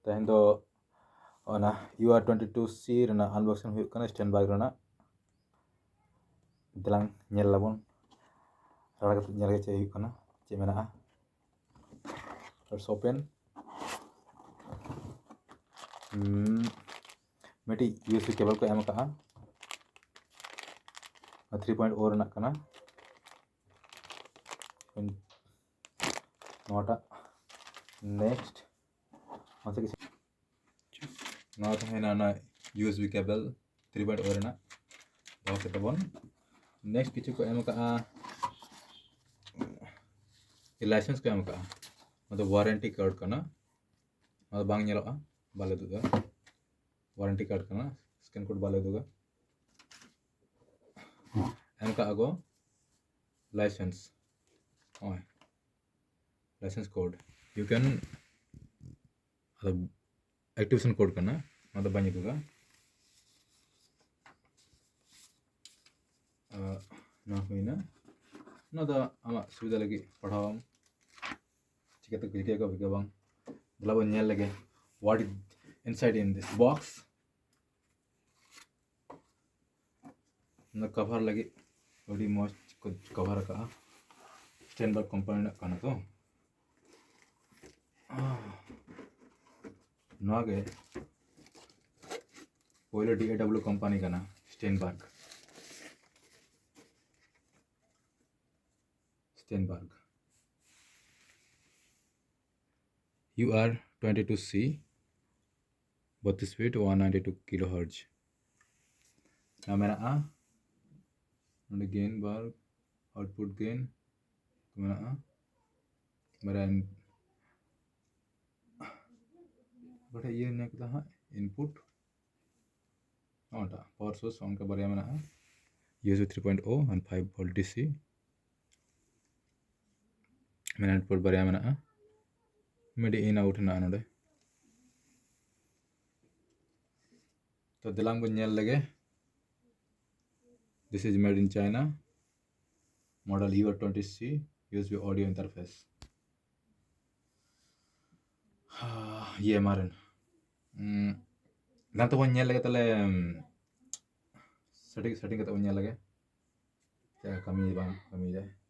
ᱛᱮᱦᱮᱧ ᱫᱚ ᱚᱱᱟ ur22C ᱨᱮᱱᱟᱜ ᱟᱱᱵᱚᱠᱥᱤᱝ ᱦᱩᱭᱩᱜ ᱠᱟᱱᱟ stainberg ᱨᱮᱱᱟᱜ ᱫᱮᱞᱟᱝ ᱧᱮᱞ ᱞᱟᱵᱚᱱ ᱨᱟᱲᱟ ᱠᱟᱛᱮ ᱧᱮᱞ ᱜᱮ ᱪᱮᱫ ᱦᱩᱭᱩᱜ ᱠᱟᱱᱟ ᱪᱮᱫ ᱢᱮᱱᱟᱜᱼᱟ let's open ᱢᱤᱫᱴᱤᱡ USB কেবল ᱠᱚ ᱮᱢ ᱟᱠᱟᱜᱼᱟ 3.0 ᱨᱮᱱᱟᱜ ᱠᱟᱱᱟ ᱱᱚᱣᱟᱴᱟᱜ next ᱢᱟᱥᱮ কিছু ᱱᱚᱣᱟ ᱛᱟᱦᱮᱱᱟ ᱚᱱᱟ USB কেবল 3.0 ᱨᱮᱱᱟᱜ ᱫᱚᱦᱚ ᱠᱟᱛᱮ ᱵᱚᱱ next কিছু ᱠᱚ ᱮᱢ ᱟᱠᱟᱜᱼᱟ लाइसेंस को एम का मतलब वारंटी कार्ड करना मतलब बांग ñeloa बाले दुगा वारंटी कार्ड करना स्कैन कोड बाले दुगा एम का आगो लाइसेंस ओय लाइसेंस कोड यू कैन मतलब एक्टिवेशन कोड करना मतलब बांग दुगा ना हुईना ना दा आमा सुविधा लगी पढ़ाओ चिकते क्लिक का बिगा बांग दला बन ñel लगे what is inside in this box ना कवर लगे बड़ी मस्त को कवर का stainberg कंपनी का तो नागे पहले DAW कंपनी का ना stainberg ur22C 32 feet 192 kilohertz ना मेरा gain bar output gain मेरा मेरा बड़ा ये नहीं कहता है input ओटा power source on का बारे में ना USB 3.0 and 5 volt DC मेरा output बारे में ना मेरी in out ना नोडे तो दिलांग बन ñel लगे this is made in China model ur20C USB audio interface ये मारन ना तो बन ñel लगे तले सेटिंग करते बन ñel लगे क्या कमी जाए